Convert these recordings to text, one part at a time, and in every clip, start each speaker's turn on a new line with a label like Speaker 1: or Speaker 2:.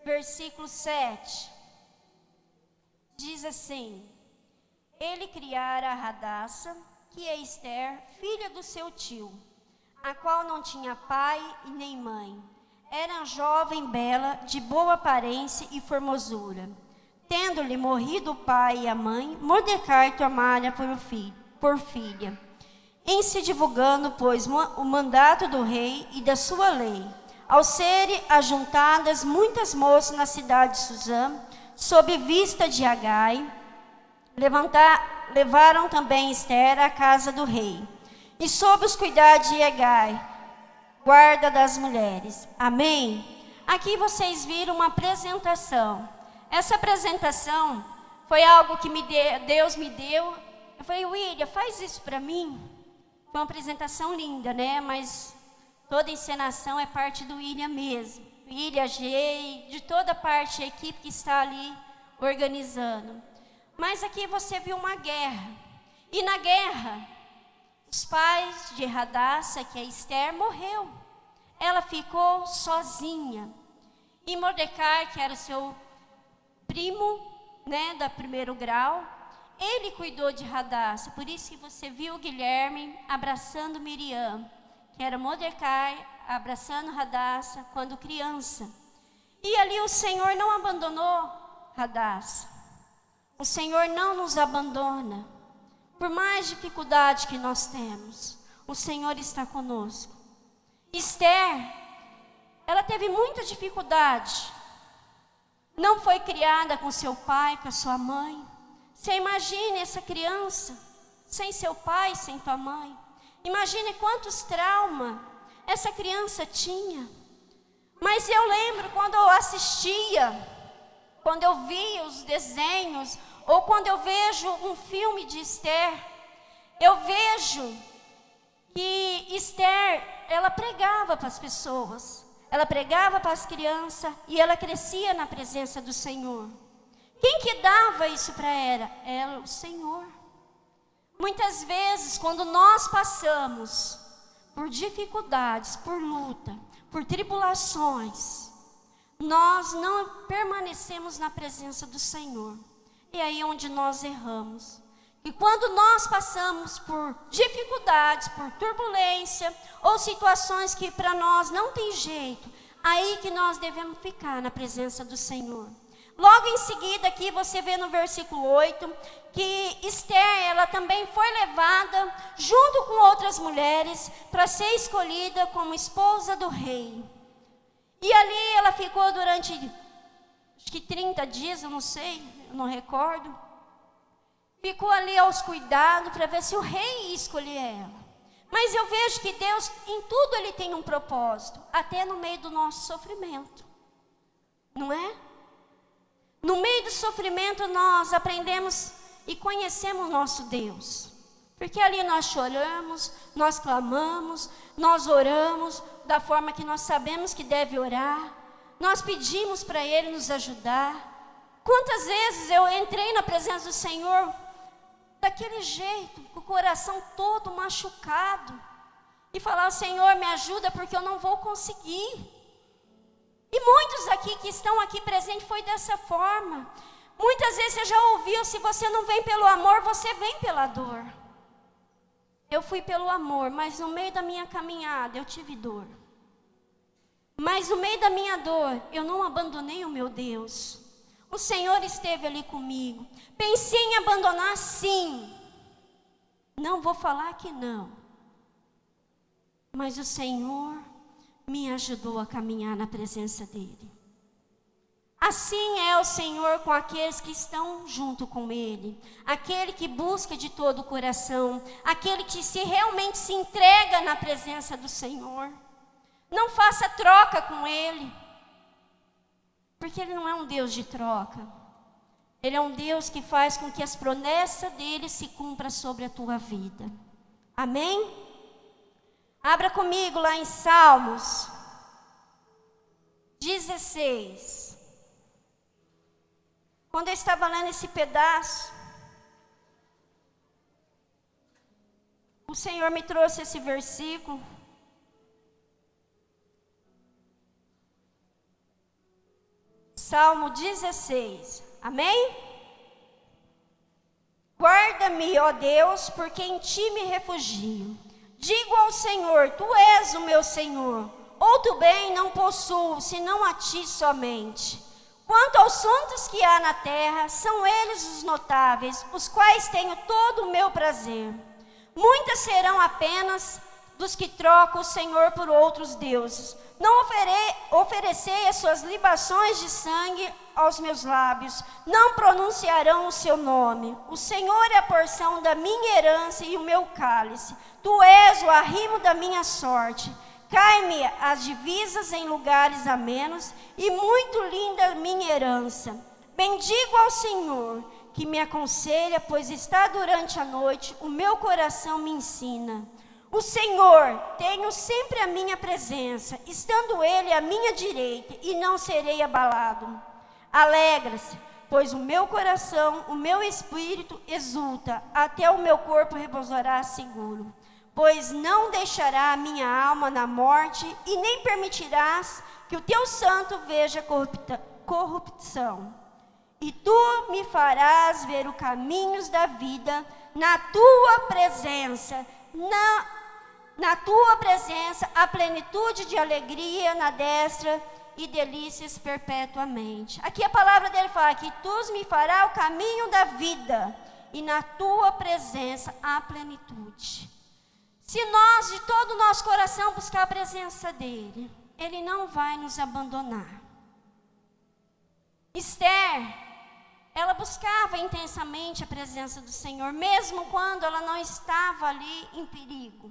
Speaker 1: versículo 7, diz assim: ele criara a Radassa, que é Ester, filha do seu tio, a qual não tinha pai e nem mãe. Era jovem, bela, de boa aparência e formosura. Tendo-lhe morrido o pai e a mãe, Mordecai tomara por filha. Em se divulgando, pois, o mandato do rei e da sua lei, ao serem ajuntadas muitas moças na cidade de Suzã, sob vista de Agai, levaram também Ester à casa do rei, e sob os cuidados de Agai, guarda das mulheres. Amém? Aqui vocês viram uma apresentação. Essa apresentação foi algo que Deus me deu. Eu falei: William, faz isso para mim. Foi uma apresentação linda, né? Mas toda encenação é parte do William mesmo. William, G, de toda parte, a equipe que está ali organizando. Mas aqui você viu uma guerra. E na guerra, os pais de Radassa, que é Ester, morreu. Ela ficou sozinha. E Mordecai, que era o seu primo, né, da primeiro grau, ele cuidou de Radassa. Por isso que você viu Guilherme abraçando Miriam, que era Mordecai abraçando Radassa quando criança. E ali o Senhor não abandonou Radassa. O Senhor não nos abandona. Por mais dificuldade que nós temos, o Senhor está conosco. Ester, ela teve muita dificuldade. Não foi criada com seu pai, com a sua mãe. Você imagine essa criança, sem seu pai, sem tua mãe. Imagine quantos traumas essa criança tinha. Mas eu lembro quando eu assistia, quando eu via os desenhos, ou quando eu vejo um filme de Ester, eu vejo que Ester, ela pregava para as pessoas, ela pregava para as crianças e ela crescia na presença do Senhor. Quem que dava isso para ela? Era o Senhor. Muitas vezes, quando nós passamos por dificuldades, por luta, por tribulações, nós não permanecemos na presença do Senhor. E aí é onde nós erramos. E quando nós passamos por dificuldades, por turbulência, ou situações que para nós não tem jeito, aí que nós devemos ficar na presença do Senhor. Logo em seguida aqui você vê no versículo 8, que Ester, ela também foi levada junto com outras mulheres para ser escolhida como esposa do rei. E ali ela ficou durante, acho que 30 dias, eu não sei, eu não recordo. Ficou ali aos cuidados para ver se o rei ia escolher ela. Mas eu vejo que Deus, em tudo Ele tem um propósito, até no meio do nosso sofrimento. Não é? No meio do sofrimento nós aprendemos e conhecemos o nosso Deus. Porque ali nós choramos, nós clamamos, nós oramos da forma que nós sabemos que deve orar. Nós pedimos para Ele nos ajudar. Quantas vezes eu entrei na presença do Senhor daquele jeito, com o coração todo machucado, e falava: Senhor, me ajuda porque eu não vou conseguir. E muitos aqui que estão aqui presentes foi dessa forma. Muitas vezes você já ouviu: se você não vem pelo amor, você vem pela dor. Eu fui pelo amor, mas no meio da minha caminhada eu tive dor. Mas no meio da minha dor, eu não abandonei o meu Deus. O Senhor esteve ali comigo. Pensei em abandonar, sim. Não vou falar que não. Mas o Senhor me ajudou a caminhar na presença dEle. Assim é o Senhor com aqueles que estão junto com Ele. Aquele que busca de todo o coração. Aquele que realmente se entrega na presença do Senhor. Não faça troca com Ele. Porque Ele não é um Deus de troca. Ele é um Deus que faz com que as promessas dEle se cumpram sobre a tua vida. Amém? Abra comigo lá em Salmos 16. Quando eu estava lendo esse pedaço, o Senhor me trouxe esse versículo. Salmo 16. Amém? Guarda-me, ó Deus, porque em ti me refugio. Digo ao Senhor, tu és o meu Senhor. Outro bem não possuo, senão a ti somente. Quanto aos santos que há na terra, são eles os notáveis, os quais tenho todo o meu prazer. Muitas serão apenas dos que trocam o Senhor por outros deuses. Não oferecei as suas libações de sangue aos meus lábios, não pronunciarão o seu nome. O Senhor é a porção da minha herança e o meu cálice. Tu és o arrimo da minha sorte. Cai-me as divisas em lugares amenos, e muito linda a minha herança. Bendigo ao Senhor, que me aconselha, pois está durante a noite, o meu coração me ensina. O Senhor, tenho sempre a minha presença, estando Ele à minha direita, e não serei abalado. Alegra-se, pois o meu coração, o meu espírito exulta, até o meu corpo repousará seguro. Pois não deixará a minha alma na morte, e nem permitirás que o teu santo veja corrupção. E tu me farás ver os caminhos da vida, na tua presença, na tua presença, a plenitude de alegria na destra e delícias perpetuamente. Aqui a palavra dele fala que tu me farás o caminho da vida, e na tua presença a plenitude. Se nós, de todo o nosso coração, buscar a presença dele, ele não vai nos abandonar. Esther, ela buscava intensamente a presença do Senhor, mesmo quando ela não estava ali em perigo.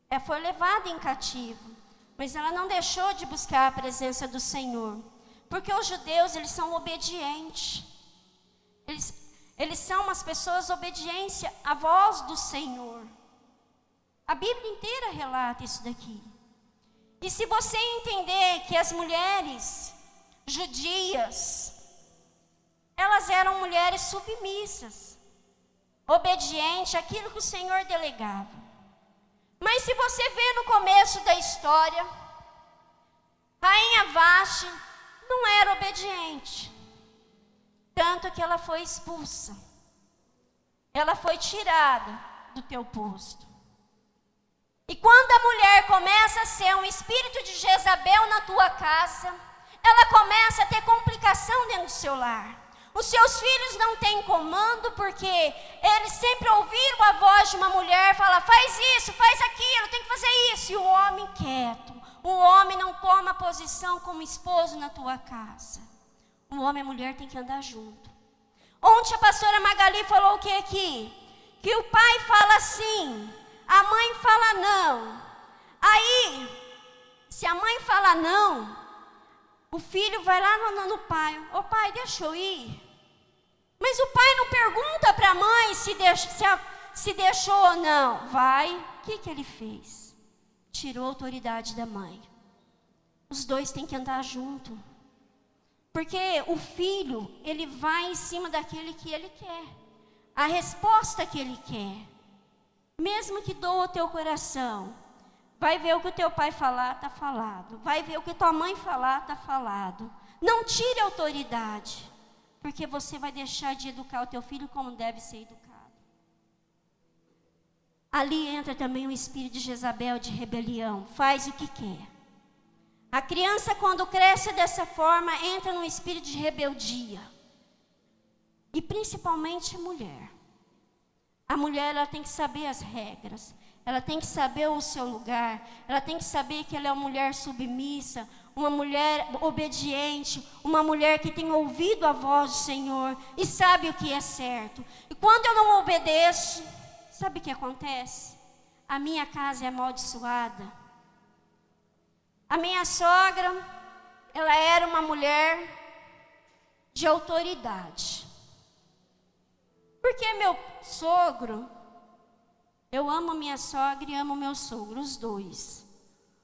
Speaker 1: Ela foi levada em cativo, mas ela não deixou de buscar a presença do Senhor, porque os judeus, eles são obedientes. Eles são umas pessoas obedientes à voz do Senhor. A Bíblia inteira relata isso daqui. E se você entender que as mulheres judias, elas eram mulheres submissas, obedientes àquilo que o Senhor delegava. Mas se você vê no começo da história, Rainha Vaste não era obediente, tanto que ela foi expulsa. Ela foi tirada do teu posto. E quando a mulher começa a ser um espírito de Jezabel na tua casa, ela começa a ter complicação dentro do seu lar. Os seus filhos não têm comando, porque eles sempre ouviram a voz de uma mulher falar, faz isso, faz aquilo, tem que fazer isso. E o homem quieto, o homem não toma posição como esposo na tua casa. O homem e a mulher tem que andar junto. Ontem a pastora Magali falou o que aqui? Que o pai fala sim, a mãe fala não. Aí, se a mãe fala não, o filho vai lá no pai. Ô pai, deixa eu ir. Mas o pai não pergunta para a mãe se deixou ou não. Vai, o que ele fez? Tirou a autoridade da mãe. Os dois têm que andar junto. Porque o filho, ele vai em cima daquele que ele quer. A resposta que ele quer. Mesmo que doa o teu coração, vai ver o que o teu pai falar, está falado. Vai ver o que tua mãe falar, está falado. Não tire a autoridade, porque você vai deixar de educar o teu filho como deve ser educado. Ali entra também o espírito de Jezabel, de rebelião. Faz o que quer. A criança, quando cresce dessa forma, entra num espírito de rebeldia. E principalmente a mulher. A mulher, ela tem que saber as regras, ela tem que saber o seu lugar, ela tem que saber que ela é uma mulher submissa, uma mulher obediente, uma mulher que tem ouvido a voz do Senhor e sabe o que é certo. E quando eu não obedeço, sabe o que acontece? A minha casa é amaldiçoada. A minha sogra, ela era uma mulher de autoridade. Porque meu sogro, eu amo minha sogra e amo meu sogro, os dois.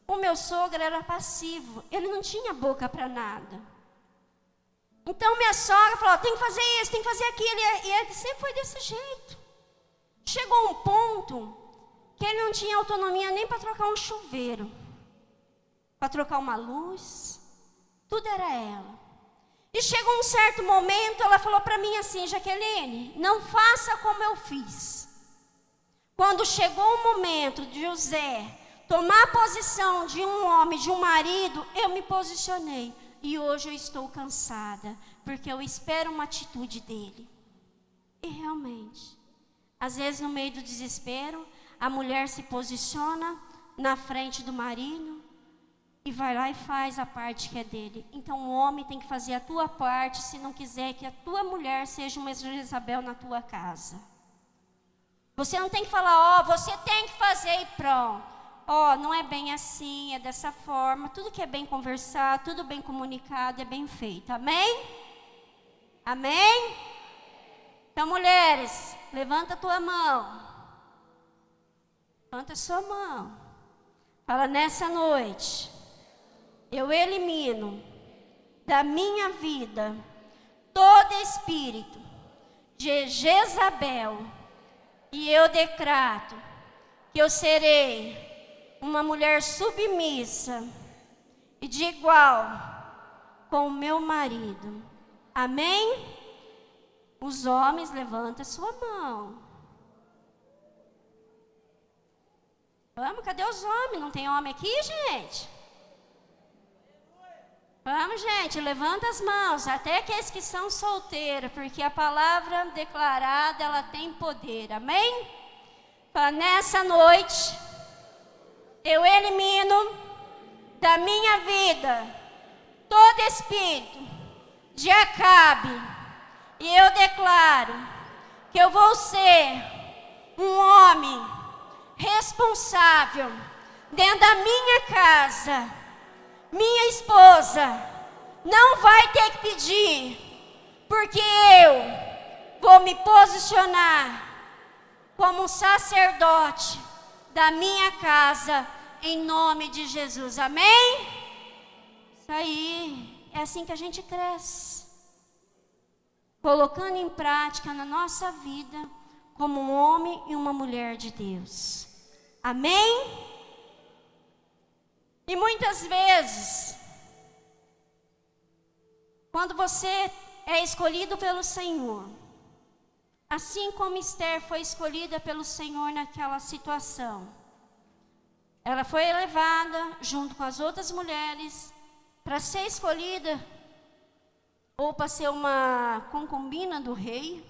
Speaker 1: O meu sogro era passivo, ele não tinha boca para nada. Então minha sogra falou, tem que fazer isso, tem que fazer aquilo, e ele sempre foi desse jeito. Chegou um ponto que ele não tinha autonomia nem para trocar um chuveiro, para trocar uma luz, tudo era ela. E chegou um certo momento, ela falou para mim assim: Jaqueline, não faça como eu fiz. Quando chegou o momento de José tomar a posição de um homem, de um marido, eu me posicionei. E hoje eu estou cansada, porque eu espero uma atitude dele. E realmente, às vezes no meio do desespero, a mulher se posiciona na frente do marido e vai lá e faz a parte que é dele. Então o homem tem que fazer a tua parte, se não quiser que a tua mulher seja uma Jezabel na tua casa. Você não tem que falar, ó, você tem que fazer e pronto. Ó, não é bem assim, é dessa forma. Tudo que é bem conversado, tudo bem comunicado, é bem feito. Amém? Amém? Então, mulheres, levanta a tua mão. Levanta a sua mão. Fala: nessa noite, eu elimino da minha vida todo espírito de Jezabel. E eu decreto que eu serei uma mulher submissa e de igual com o meu marido. Amém? Os homens, levanta a sua mão. Vamos, cadê os homens? Não tem homem aqui, gente? Vamos, gente, levanta as mãos, até aqueles que são solteiros, porque a palavra declarada, ela tem poder. Amém? Para nessa noite, eu elimino da minha vida todo espírito de Acabe. E eu declaro que eu vou ser um homem responsável dentro da minha casa. Minha esposa não vai ter que pedir, porque eu vou me posicionar como um sacerdote da minha casa, em nome de Jesus. Amém? Isso aí, é assim que a gente cresce, colocando em prática na nossa vida como um homem e uma mulher de Deus. Amém? E muitas vezes, quando você é escolhido pelo Senhor, assim como Esther foi escolhida pelo Senhor naquela situação, ela foi elevada junto com as outras mulheres para ser escolhida ou para ser uma concubina do rei.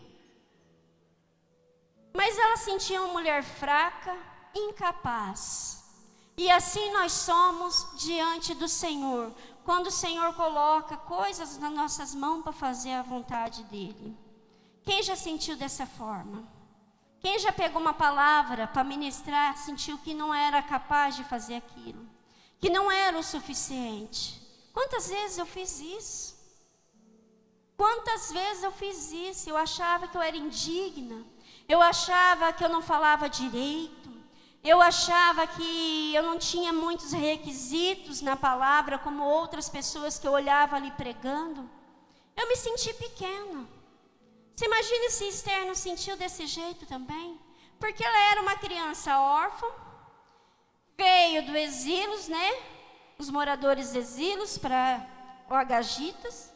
Speaker 1: Mas ela sentia uma mulher fraca, incapaz. E assim nós somos diante do Senhor, quando o Senhor coloca coisas nas nossas mãos para fazer a vontade dEle. Quem já sentiu dessa forma? Quem já pegou uma palavra para ministrar, sentiu que não era capaz de fazer aquilo, que não era o suficiente? Quantas vezes eu fiz isso? Quantas vezes eu fiz isso? Eu achava que eu era indigna, eu achava que eu não falava direito, eu achava que eu não tinha muitos requisitos na palavra, como outras pessoas que eu olhava ali pregando. Eu me senti pequena. Você imagina se Esther não sentiu desse jeito também? Porque ela era uma criança órfã, veio do exílio, né? Os moradores exílios para o Agagitas.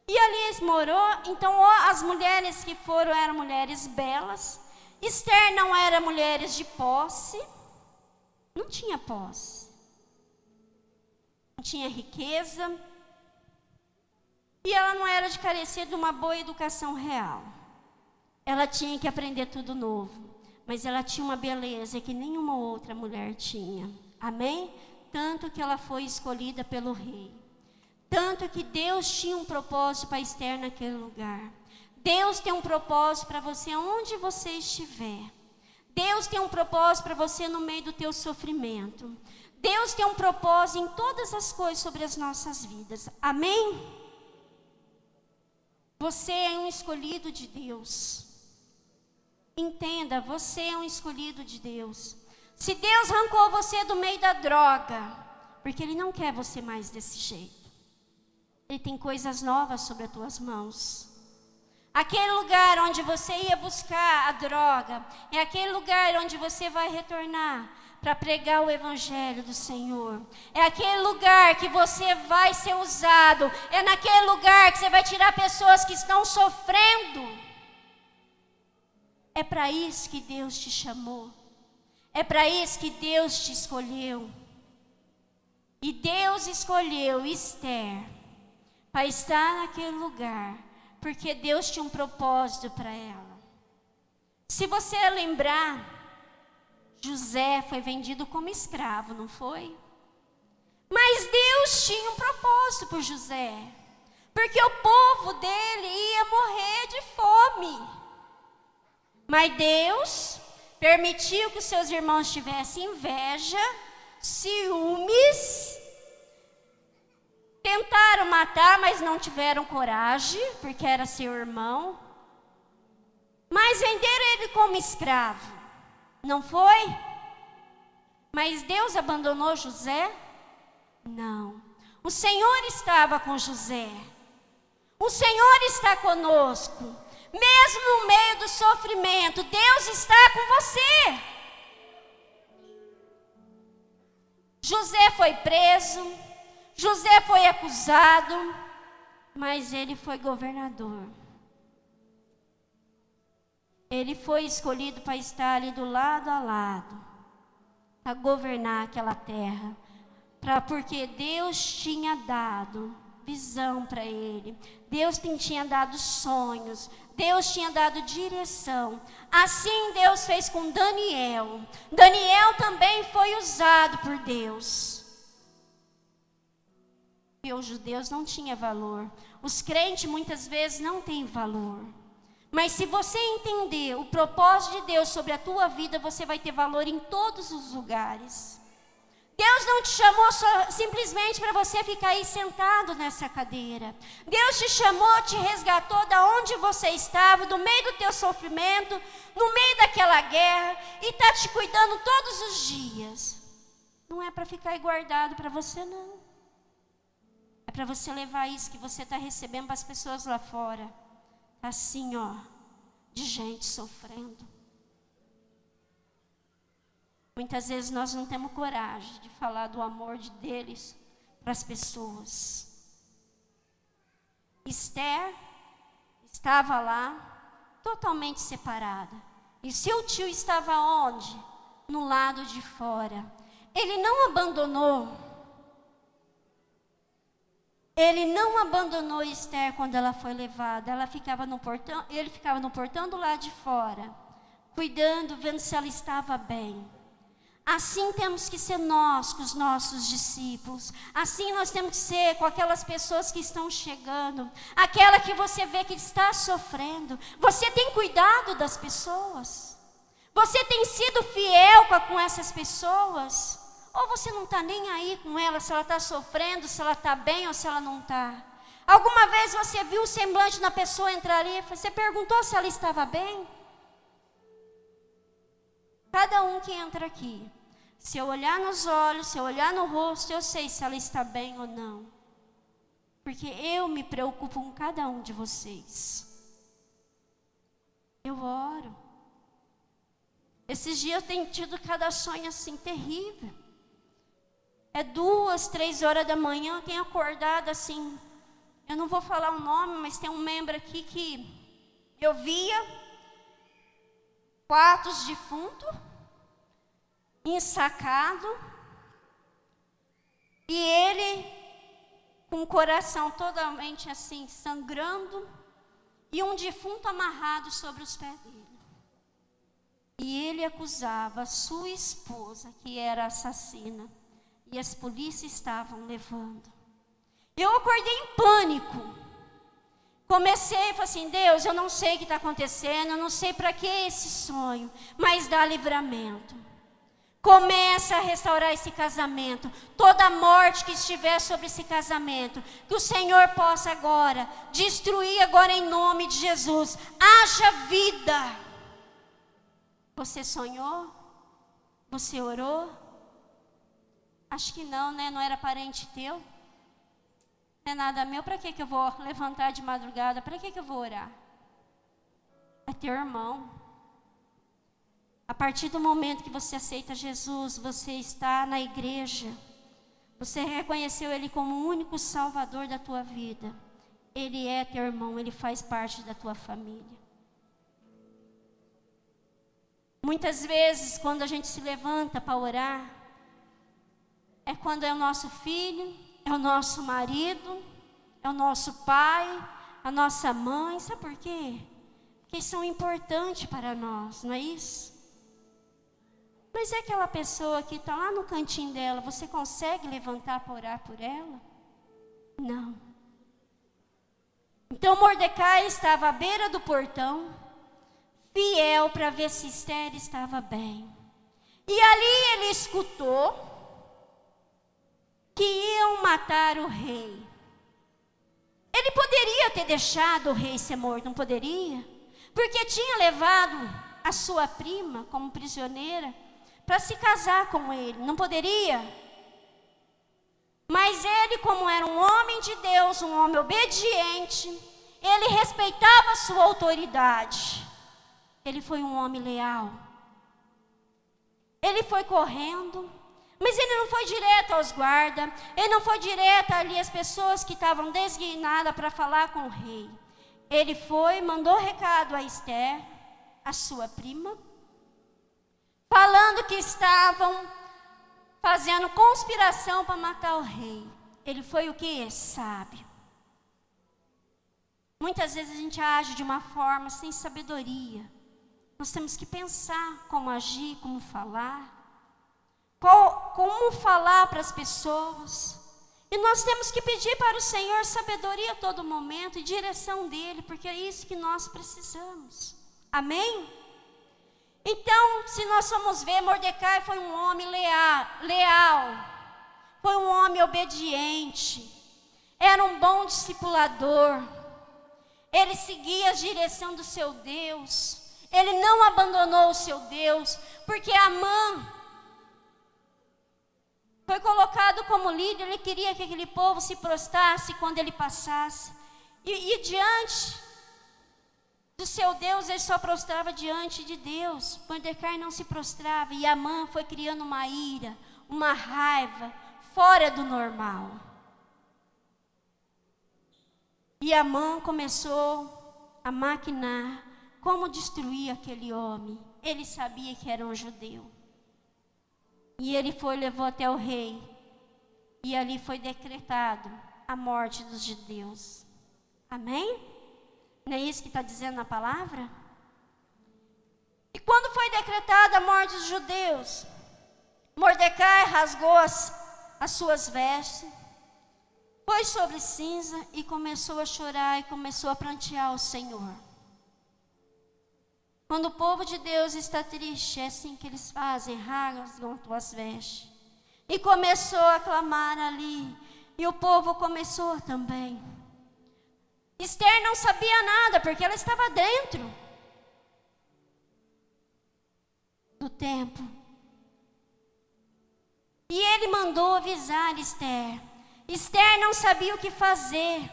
Speaker 1: E ali morou. Então as mulheres que foram eram mulheres belas. Esther não era mulheres de posse. Não tinha posse. Não tinha riqueza. E ela não era de carecer de uma boa educação real. Ela tinha que aprender tudo novo. Mas ela tinha uma beleza que nenhuma outra mulher tinha. Amém? Tanto que ela foi escolhida pelo rei. Tanto que Deus tinha um propósito para Esther naquele lugar. Deus tem um propósito para você onde você estiver. Deus tem um propósito para você no meio do teu sofrimento. Deus tem um propósito em todas as coisas sobre as nossas vidas. Amém? Você é um escolhido de Deus. Entenda, você é um escolhido de Deus. Se Deus arrancou você do meio da droga, porque Ele não quer você mais desse jeito. Ele tem coisas novas sobre as tuas mãos. Aquele lugar onde você ia buscar a droga, é aquele lugar onde você vai retornar para pregar o evangelho do Senhor. É aquele lugar que você vai ser usado. É naquele lugar que você vai tirar pessoas que estão sofrendo. É para isso que Deus te chamou. É para isso que Deus te escolheu. E Deus escolheu Esther para estar naquele lugar, porque Deus tinha um propósito para ela. Se você lembrar, José foi vendido como escravo, não foi? Mas Deus tinha um propósito por José, porque o povo dele ia morrer de fome. Mas Deus permitiu que os seus irmãos tivessem inveja, ciúmes, tentaram matar, mas não tiveram coragem, porque era seu irmão. Mas venderam ele como escravo, não foi? Mas Deus abandonou José? Não. O Senhor estava com José. O Senhor está conosco. Mesmo no meio do sofrimento, Deus está com você. José foi preso, José foi acusado, mas ele foi governador. Ele foi escolhido para estar ali do lado a lado, para governar aquela terra, porque Deus tinha dado visão para ele, Deus tinha dado sonhos, Deus tinha dado direção. Assim Deus fez com Daniel. Daniel também foi usado por Deus. E os judeus não tinham valor. Os crentes muitas vezes não têm valor. Mas se você entender o propósito de Deus sobre a tua vida, você vai ter valor em todos os lugares. Deus não te chamou simplesmente para você ficar aí sentado nessa cadeira. Deus te chamou, te resgatou da onde você estava, do meio do teu sofrimento, no meio daquela guerra, e está te cuidando todos os dias. Não é para ficar aí guardado para você, não. É para você levar isso que você está recebendo para as pessoas lá fora. Assim, ó, de gente sofrendo. Muitas vezes nós não temos coragem de falar do amor deles para as pessoas. Esther estava lá, totalmente separada. E seu tio estava onde? No lado de fora. Ele não abandonou. Ele não abandonou Esther quando ela foi levada. Ele ficava no portão do lado de fora, cuidando, vendo se ela estava bem. Assim temos que ser nós com os nossos discípulos. Assim nós temos que ser com aquelas pessoas que estão chegando. Aquela que você vê que está sofrendo. Você tem cuidado das pessoas? Você tem sido fiel com essas pessoas? Ou você não está nem aí com ela, se ela está sofrendo, se ela está bem ou se ela não está? Alguma vez você viu o semblante da pessoa entrar ali? Você perguntou se ela estava bem? Cada um que entra aqui, se eu olhar nos olhos, se eu olhar no rosto, eu sei se ela está bem ou não. Porque eu me preocupo com cada um de vocês. Eu oro. Esses dias eu tenho tido cada sonho assim terrível. É 2, 3 horas da manhã, eu tenho acordado assim. Eu não vou falar o nome, mas tem um membro aqui que eu via quartos defunto, ensacado, e ele com o coração totalmente assim, sangrando, e um defunto amarrado sobre os pés dele. E ele acusava a sua esposa, que era assassina, e as polícias estavam levando. Eu acordei em pânico. Comecei e falei assim: Deus, eu não sei o que está acontecendo, eu não sei para que esse sonho, mas dá livramento. Começa a restaurar esse casamento. Toda morte que estiver sobre esse casamento, que o Senhor possa agora destruir agora em nome de Jesus. Haja vida. Você sonhou? Você orou? Acho que não, né? Não era parente teu? Não é nada meu. Para que eu vou levantar de madrugada? Para que eu vou orar? teu irmão. A partir do momento que você aceita Jesus, você está na igreja. Você reconheceu Ele como o único Salvador da tua vida. Ele é teu irmão, Ele faz parte da tua família. Muitas vezes, quando a gente se levanta para orar, é quando é o nosso filho, é o nosso marido, é o nosso pai, a nossa mãe. Sabe por quê? Porque eles são importantes para nós, não é isso? Mas é aquela pessoa que está lá no cantinho dela, você consegue levantar para orar por ela? Não. Então Mordecai estava à beira do portão, fiel para ver se Esther estava bem. E ali ele escutou que iam matar o rei. Ele poderia ter deixado o rei ser morto, não poderia? Porque tinha levado a sua prima como prisioneira para se casar com ele, não poderia? Mas ele, como era um homem de Deus, um homem obediente, ele respeitava a sua autoridade. Ele foi um homem leal. Ele foi correndo, mas ele não foi direto aos guardas, ele não foi direto ali às pessoas que estavam designadas para falar com o rei. Ele foi, mandou recado a Esther, a sua prima, falando que estavam fazendo conspiração para matar o rei. Ele foi o que? Sábio. Muitas vezes a gente age de uma forma sem sabedoria. Nós temos que pensar como agir, como falar. Como falar para as pessoas. E nós temos que pedir para o Senhor sabedoria a todo momento e direção dEle, porque é isso que nós precisamos. Amém? Então, se nós formos ver, Mordecai foi um homem leal, foi um homem obediente, era um bom discipulador, ele seguia a direção do seu Deus, ele não abandonou o seu Deus, porque Amã foi colocado como líder, ele queria que aquele povo se prostrasse quando ele passasse, e diante do seu Deus, ele só prostrava diante de Deus. Mordecai não se prostrava, e Amã foi criando uma ira, uma raiva, fora do normal. E Amã começou a maquinar como destruir aquele homem. Ele sabia que era um judeu. E ele levou até o rei, e ali foi decretado a morte dos judeus. Amém? Não é isso que está dizendo na palavra? E quando foi decretada a morte dos judeus, Mordecai rasgou as suas vestes, foi sobre cinza e começou a chorar e começou a prantear ao Senhor. Quando o povo de Deus está triste, é assim que eles fazem, rasgam tuas vestes. E começou a clamar ali, e o povo começou também. Esther não sabia nada, porque ela estava dentro do templo. E ele mandou avisar Esther. Esther não sabia o que fazer.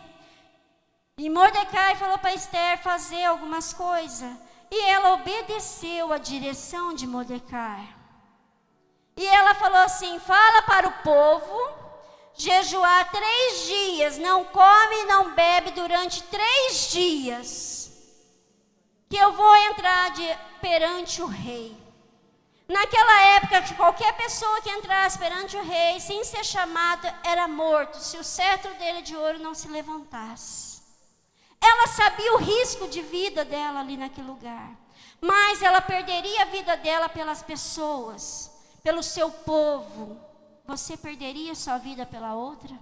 Speaker 1: E Mordecai falou para Esther fazer algumas coisas. E ela obedeceu a direção de Mordecai. E ela falou assim: fala para o povo jejuar 3 dias, não come e não bebe durante 3 dias, que eu vou entrar perante o rei. Naquela época, qualquer pessoa que entrasse perante o rei, sem ser chamada, era morto, se o cetro dele de ouro não se levantasse. Ela sabia o risco de vida dela ali naquele lugar, mas ela perderia a vida dela pelas pessoas, pelo seu povo. Você perderia sua vida pela outra?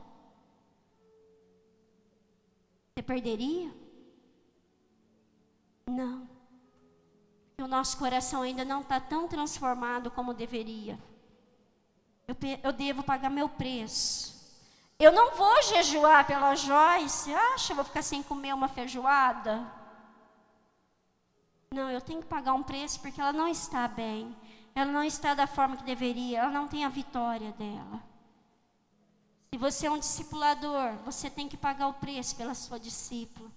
Speaker 1: Você perderia? Não. Porque o nosso coração ainda não está tão transformado como deveria. Eu devo pagar meu preço. Eu não vou jejuar pela Joyce. Acha, eu vou ficar sem comer uma feijoada? Não, eu tenho que pagar um preço porque ela não está bem. Ela não está da forma que deveria, ela não tem a vitória dela. Se você é um discipulador, você tem que pagar o preço pela sua discípula.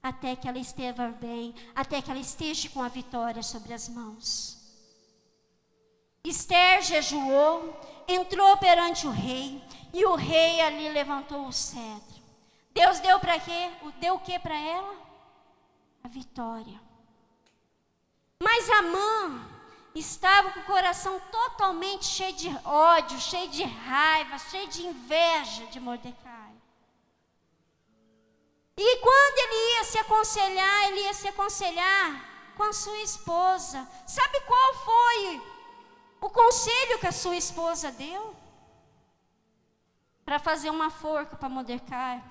Speaker 1: até que ela esteja bem, até que ela esteja com a vitória sobre as mãos. Esther jejuou, entrou perante o rei, e o rei ali levantou o cetro. Deus deu para quê? Deu o que para ela? A vitória. Mas Amã estava com o coração totalmente cheio de ódio, cheio de raiva, cheio de inveja de Mordecai. E quando ele ia se aconselhar com a sua esposa. Sabe qual foi o conselho que a sua esposa deu? Para fazer uma forca para Mordecai.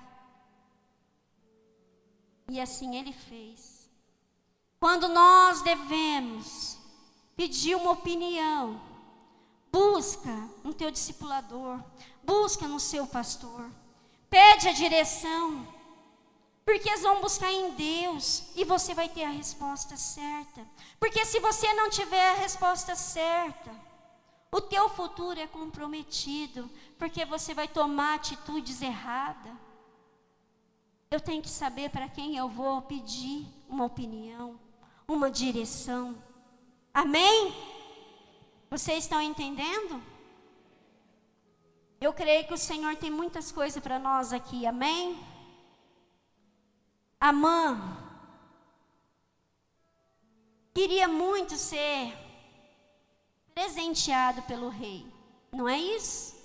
Speaker 1: E assim ele fez. Quando nós devemos pedir uma opinião, busca no teu discipulador, busca no seu pastor, pede a direção, porque eles vão buscar em Deus e você vai ter a resposta certa. Porque se você não tiver a resposta certa, o teu futuro é comprometido, porque você vai tomar atitudes erradas. Eu tenho que saber para quem eu vou pedir uma opinião, uma direção. Amém? Vocês estão entendendo? Eu creio que o Senhor tem muitas coisas para nós aqui, amém? Amã queria muito ser presenteado pelo rei, não é isso?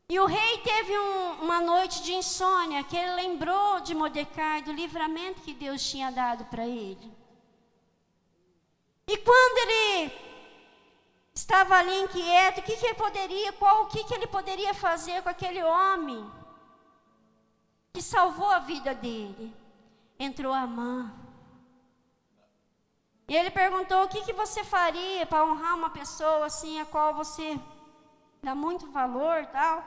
Speaker 1: E o rei teve uma noite de insônia, que ele lembrou de Mordecai, do livramento que Deus tinha dado para ele. E quando ele estava ali inquieto, o que ele poderia fazer com aquele homem que salvou a vida dele? Entrou Amã. E ele perguntou: o que você faria para honrar uma pessoa assim, a qual você dá muito valor e tal?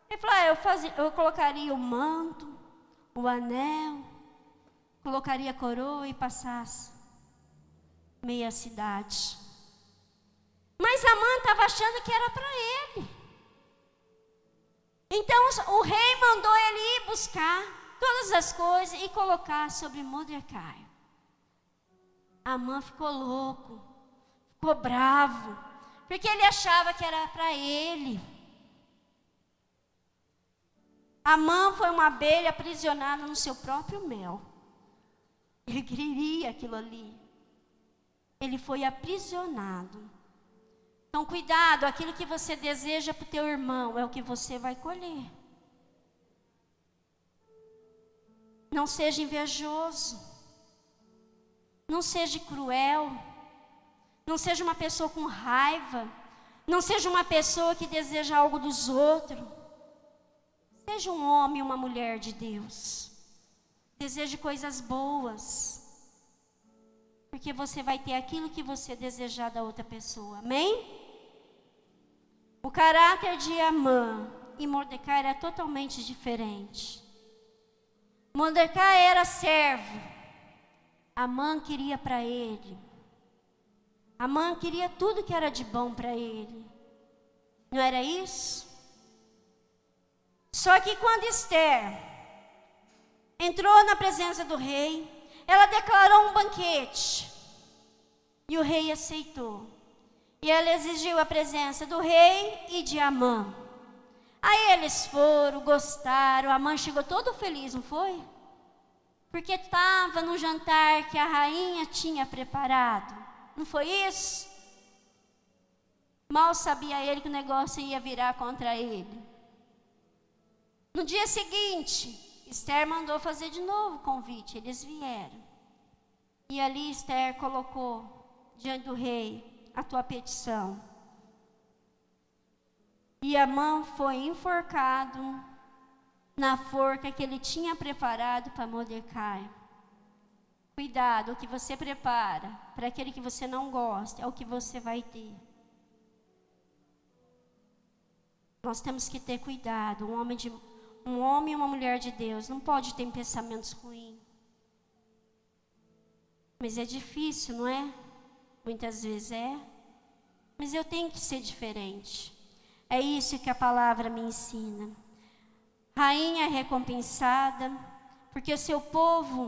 Speaker 1: Ele falou: eu colocaria o manto, o anel, colocaria a coroa e passasse meia cidade. Mas Amã estava achando que era para ele. Então o rei mandou ele ir buscar todas as coisas e colocar sobre Mordecai. Amã ficou louco, ficou bravo, porque ele achava que era para ele. Amã foi uma abelha aprisionada no seu próprio mel. Ele queria aquilo ali. Ele foi aprisionado. Então cuidado, aquilo que você deseja para o teu irmão é o que você vai colher. Não seja invejoso. Não seja cruel. Não seja uma pessoa com raiva. Não seja uma pessoa que deseja algo dos outros. Seja um homem e uma mulher de Deus. Deseje coisas boas. Porque você vai ter aquilo que você desejar da outra pessoa. Amém? O caráter de Amã e Mordecai era totalmente diferente. Mordecai era servo. Amã queria para ele. Amã queria tudo que era de bom para ele. Não era isso? Só que quando Esther entrou na presença do rei, ela declarou um banquete. E o rei aceitou. E ela exigiu a presença do rei e de Amã. Aí eles foram, gostaram. Amã chegou todo feliz, não foi? Porque estava no jantar que a rainha tinha preparado. Não foi isso? Mal sabia ele que o negócio ia virar contra ele. No dia seguinte, Esther mandou fazer de novo o convite. Eles vieram. E ali Esther colocou diante do rei a tua petição. E Amã foi enforcado na forca que ele tinha preparado para Mordecai. Cuidado, o que você prepara para aquele que você não gosta é o que você vai ter. Nós temos que ter cuidado. Um homem e uma mulher de Deus não pode ter pensamentos ruins. Mas é difícil, não é? Muitas vezes é. Mas eu tenho que ser diferente. É isso que a palavra me ensina. Rainha recompensada, porque o seu povo,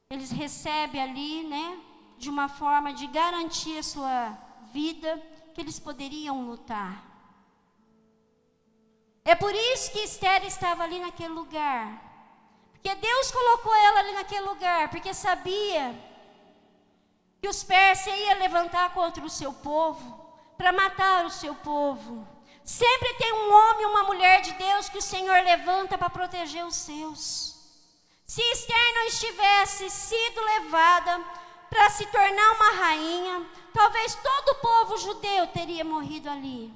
Speaker 1: eles recebem ali, né, de uma forma de garantir a sua vida, que eles poderiam lutar. É por isso que Esther estava ali naquele lugar. Porque Deus colocou ela ali naquele lugar, porque sabia que os persas iam levantar contra o seu povo, para matar o seu povo. Sempre tem um homem e uma mulher de Deus que o Senhor levanta para proteger os seus. Se Esther não estivesse sido levada para se tornar uma rainha, talvez todo o povo judeu teria morrido ali,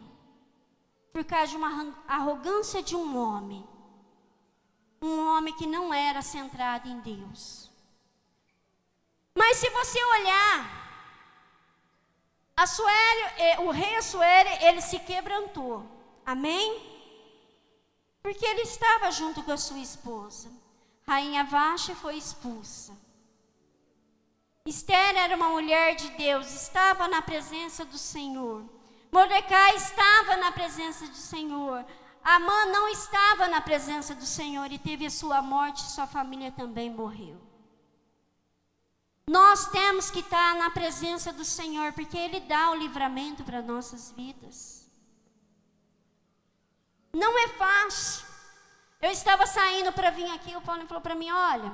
Speaker 1: por causa de uma arrogância de um homem que não era centrado em Deus. Mas se você olhar, o rei Assuero, ele se quebrantou, amém? Porque ele estava junto com a sua esposa. Rainha Vasti foi expulsa. Esther era uma mulher de Deus, estava na presença do Senhor. Mordecai estava na presença do Senhor. Amã não estava na presença do Senhor e teve a sua morte, sua família também morreu. Nós temos que estar na presença do Senhor, porque Ele dá o livramento para nossas vidas. Não é fácil. Eu estava saindo para vir aqui, o Paulo falou para mim, olha,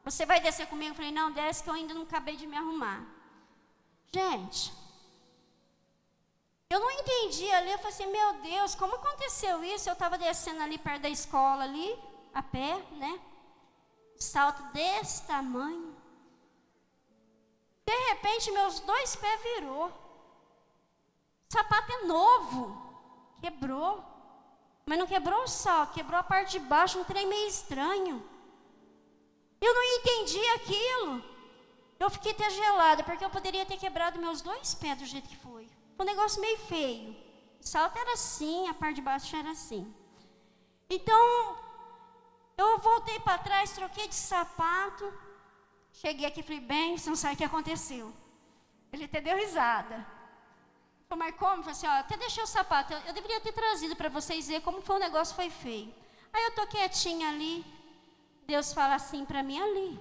Speaker 1: você vai descer comigo? Eu falei, não, desce que eu ainda não acabei de me arrumar. Gente, eu não entendi ali, eu falei assim, meu Deus, como aconteceu isso? Eu estava descendo ali perto da escola ali, a pé, né? Salto desse tamanho. De repente, meus 2 pés virou. O sapato é novo. Quebrou. Mas não quebrou o salto, quebrou a parte de baixo, um trem meio estranho. Eu não entendi aquilo. Eu fiquei até gelada, porque eu poderia ter quebrado meus 2 pés do jeito que foi. Um negócio meio feio. O salto era assim, a parte de baixo era assim. Então, eu voltei para trás, troquei de sapato. Cheguei aqui e falei, bem, você não sabe o que aconteceu. Ele até deu risada. Falei, mas como? Eu falei assim, ó, até deixei o sapato. Eu deveria ter trazido para vocês verem como foi o negócio, foi feio. Aí eu tô quietinha ali. Deus fala assim para mim ali.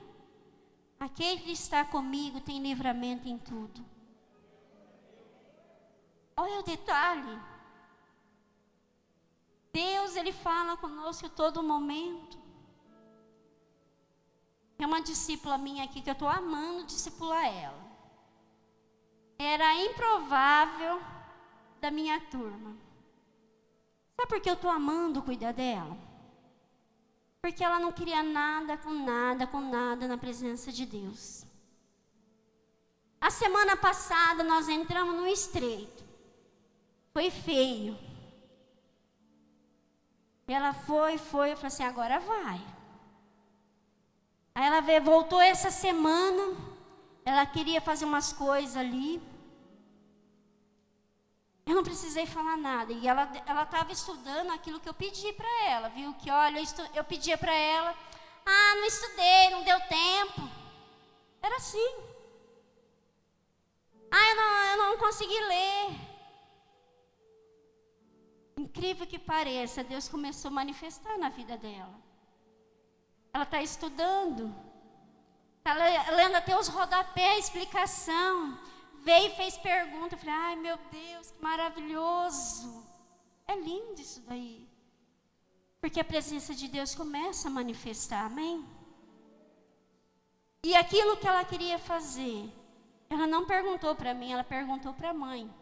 Speaker 1: Aquele que está comigo tem livramento em tudo. Olha o detalhe. Deus, Ele fala conosco a todo momento. Tem uma discípula minha aqui que eu estou amando discipular ela. Era improvável da minha turma. Sabe por que eu estou amando cuidar dela? Porque ela não queria nada com nada na presença de Deus. A semana passada nós entramos no estreito. Foi feio. Ela foi, eu falei assim, agora vai. Aí ela voltou essa semana, ela queria fazer umas coisas ali. Eu não precisei falar nada. E ela estava estudando aquilo que eu pedi para ela, viu? Que olha, eu pedia para ela, não estudei, não deu tempo. Era assim. Eu não consegui ler. Incrível que pareça, Deus começou a manifestar na vida dela. Ela está estudando, está lendo até os rodapés, explicação. Veio e fez pergunta. Eu falei, ai meu Deus, que maravilhoso. É lindo isso daí. Porque a presença de Deus começa a manifestar, amém? E aquilo que ela queria fazer, ela não perguntou para mim, ela perguntou para a mãe.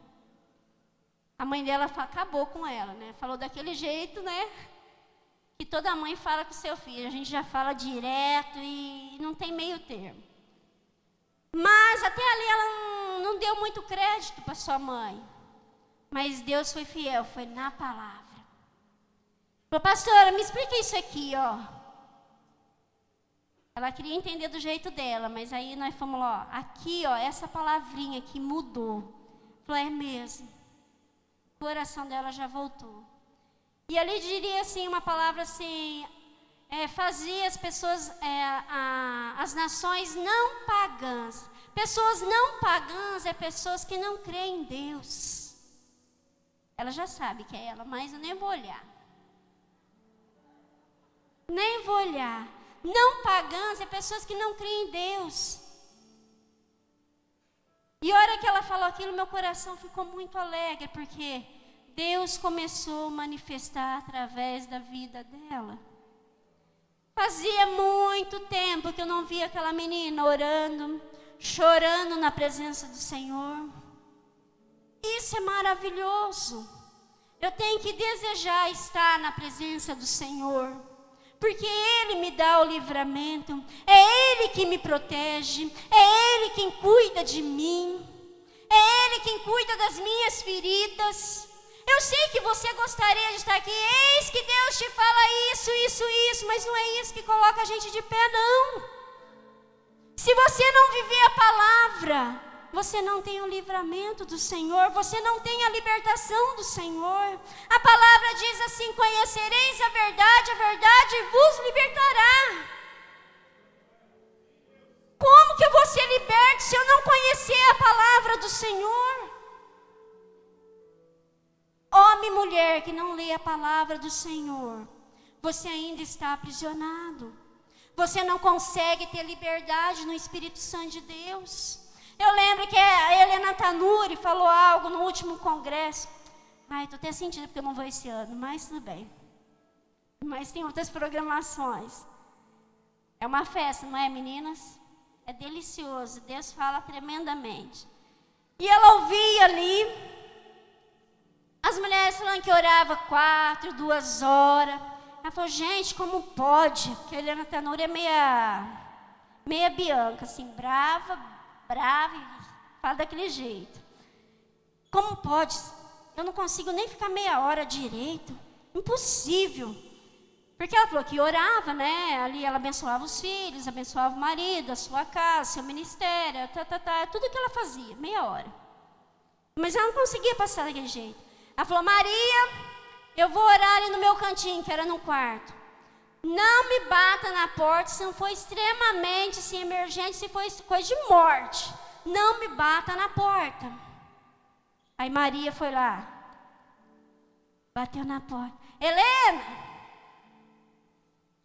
Speaker 1: A mãe dela acabou com ela, né? Falou daquele jeito, né? Que toda mãe fala com o seu filho. A gente já fala direto e não tem meio termo. Mas até ali ela não deu muito crédito para sua mãe. Mas Deus foi fiel, foi na palavra. Falou, pastora, me explica isso aqui, ó. Ela queria entender do jeito dela, mas aí nós fomos lá, ó, aqui, ó, essa palavrinha aqui mudou. Falou, é mesmo. O coração dela já voltou. E ali diria assim, uma palavra assim, fazia as pessoas, as nações não pagãs. Pessoas não pagãs é pessoas que não creem em Deus. Ela já sabe que é ela, mas eu nem vou olhar. Nem vou olhar. Não pagãs é pessoas que não creem em Deus. E a hora que ela falou aquilo, meu coração ficou muito alegre, porque Deus começou a manifestar através da vida dela. Fazia muito tempo que eu não via aquela menina orando, chorando na presença do Senhor. Isso é maravilhoso. Eu tenho que desejar estar na presença do Senhor, porque Ele me dá o livramento, é Ele que me protege, é Ele quem cuida de mim, é Ele quem cuida das minhas feridas. Eu sei que você gostaria de estar aqui, eis que Deus te fala isso, mas não é isso que coloca a gente de pé, não. Se você não viver a palavra, você não tem o livramento do Senhor, você não tem a libertação do Senhor. A palavra diz assim: conhecereis a verdade vos libertará. Como que eu vou ser liberto se eu não conhecer a palavra do Senhor? Homem e mulher que não lê a palavra do Senhor, você ainda está aprisionado. Você não consegue ter liberdade no Espírito Santo de Deus. Eu lembro que a Helena Tanuri falou algo no último congresso. Estou até sentindo porque eu não vou esse ano, mas tudo bem. Mas tem outras programações. É uma festa, não é, meninas? É delicioso, Deus fala tremendamente. E ela ouvia ali as mulheres falando que orava 4, 2 horas. Ela falou: gente, como pode? Porque a Helena Tanuri é meia Bianca, assim, brava, e fala daquele jeito. Como pode? Eu não consigo nem ficar meia hora direito. Impossível. Porque ela falou que orava, né? Ali ela abençoava os filhos, abençoava o marido, a sua casa, seu ministério, tudo que ela fazia, meia hora. Mas ela não conseguia passar daquele jeito. Ela falou: Maria, eu vou orar ali no meu cantinho, que era no quarto. Não me bata na porta se não for extremamente assim, emergente, se for coisa de morte. Não me bata na porta. Aí Maria foi lá, bateu na porta. Helena,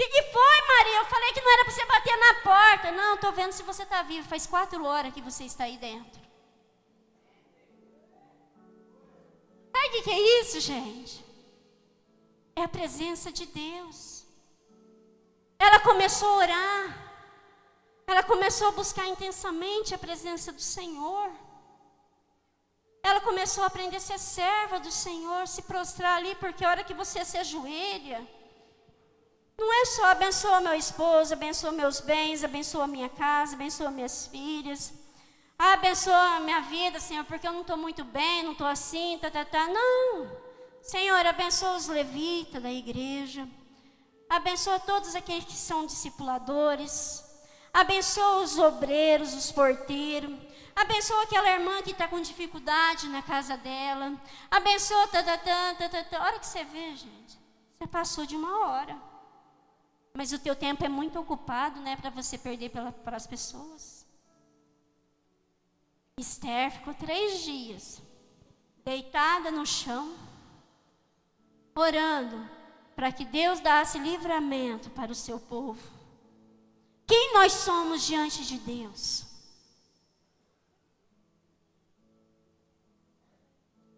Speaker 1: o que foi, Maria? Eu falei que não era para você bater na porta. Não, estou vendo se você está vivo. Faz 4 horas que você está aí dentro. Sabe o que é isso, gente? É a presença de Deus. Ela começou a orar. Ela começou a buscar intensamente a presença do Senhor. Ela começou a aprender a ser serva do Senhor, se prostrar ali, porque a hora que você se ajoelha, não é só abençoa meu esposo, abençoa meus bens, abençoa minha casa, abençoa minhas filhas. Abençoa a minha vida, Senhor, porque eu não estou muito bem, não estou assim, Não. Senhor, abençoa os levitas da igreja. Abençoa todos aqueles que são discipuladores. Abençoa os obreiros, os porteiros. Abençoa aquela irmã que está com dificuldade na casa dela. Abençoa, A hora que você vê, gente, você passou de 1 hora. Mas o teu tempo é muito ocupado, né, para você perder para as pessoas. Esther ficou 3 dias, deitada no chão, orando para que Deus desse livramento para o seu povo. Quem nós somos diante de Deus?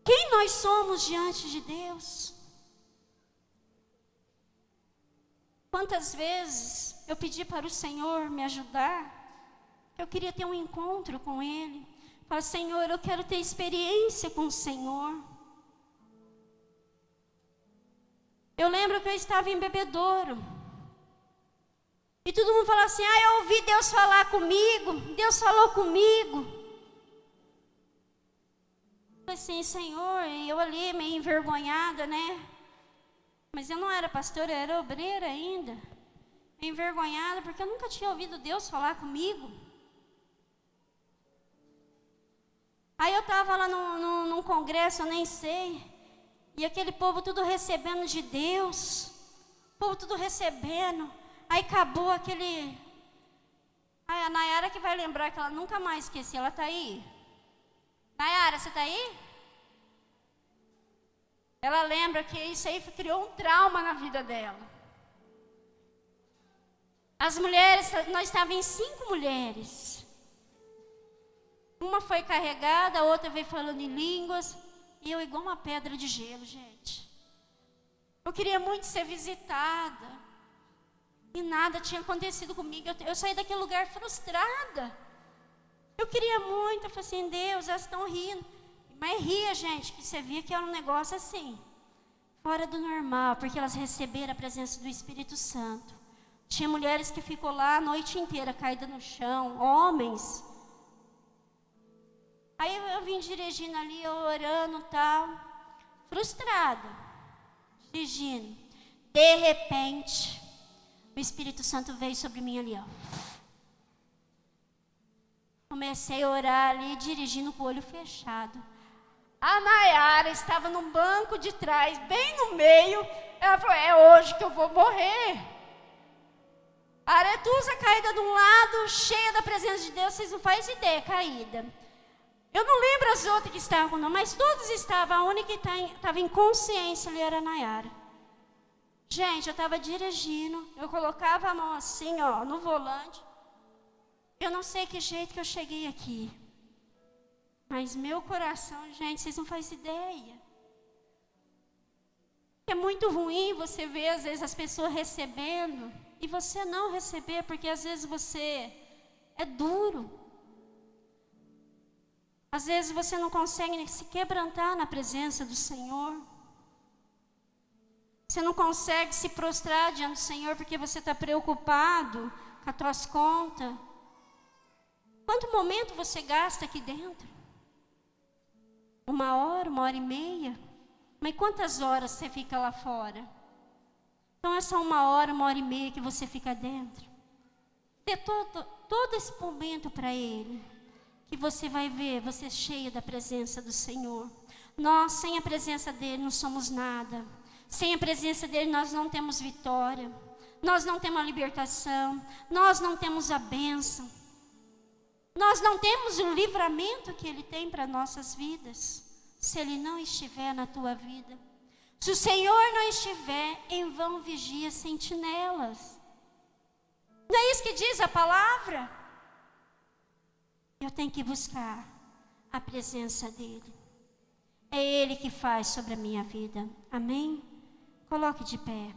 Speaker 1: Quem nós somos diante de Deus? Quantas vezes eu pedi para o Senhor me ajudar, eu queria ter um encontro com Ele. Falei: Senhor, eu quero ter experiência com o Senhor. Eu lembro que eu estava em Bebedouro. E todo mundo falava assim: eu ouvi Deus falar comigo. Deus falou comigo. Eu falei assim: Senhor, e eu ali meio envergonhada, né? Mas eu não era pastora, eu era obreira ainda. Meio envergonhada, porque eu nunca tinha ouvido Deus falar comigo. Aí eu estava lá num congresso, eu nem sei. E aquele povo tudo recebendo de Deus. O povo tudo recebendo. Aí acabou aquele... a Nayara que vai lembrar, que ela nunca mais esqueci. Ela está aí? Nayara, você está aí? Ela lembra que isso aí criou um trauma na vida dela. As mulheres, nós estávamos em 5 mulheres. Uma foi carregada, a outra veio falando em línguas. E eu igual uma pedra de gelo, gente. Eu queria muito ser visitada. E nada tinha acontecido comigo. Eu saí daquele lugar frustrada. Eu queria muito. Eu falei assim, Deus, elas estão rindo. Mas ria, gente, que você via que era um negócio assim, fora do normal, porque elas receberam a presença do Espírito Santo. Tinha mulheres que ficou lá a noite inteira, caída no chão, homens. Aí eu vim dirigindo ali, orando e tal, frustrada, dirigindo. De repente, o Espírito Santo veio sobre mim ali, ó. Comecei a orar ali, dirigindo com o olho fechado. A Nayara estava num banco de trás, bem no meio. Ela falou, é hoje que eu vou morrer. A Aretusa caída de um lado, cheia da presença de Deus, vocês não fazem ideia, caída. Eu não lembro as outras que estavam, não, mas todos estavam. A única que estava em consciência ali era a Nayara. Gente, eu estava dirigindo, eu colocava a mão assim, ó, no volante. Eu não sei que jeito que eu cheguei aqui. Mas meu coração, gente, vocês não fazem ideia. É muito ruim você ver, às vezes, as pessoas recebendo e você não receber, porque às vezes você é duro. Às vezes você não consegue se quebrantar na presença do Senhor. Você não consegue se prostrar diante do Senhor porque você está preocupado com as tuas contas. Quanto momento você gasta aqui dentro? 1 hora e meia? Mas quantas horas você fica lá fora? Então é só 1 hora, 1h30 que você fica dentro. Dê todo esse momento para Ele, que você vai ver, você cheio da presença do Senhor. Nós, sem a presença dEle, não somos nada. Sem a presença dEle, nós não temos vitória. Nós não temos a libertação. Nós não temos a bênção. Nós não temos o livramento que Ele tem para nossas vidas, se Ele não estiver na tua vida. Se o Senhor não estiver, em vão vigia sentinelas. Não é isso que diz a palavra? Eu tenho que buscar a presença dEle. É Ele que faz sobre a minha vida. Amém? Coloque de pé.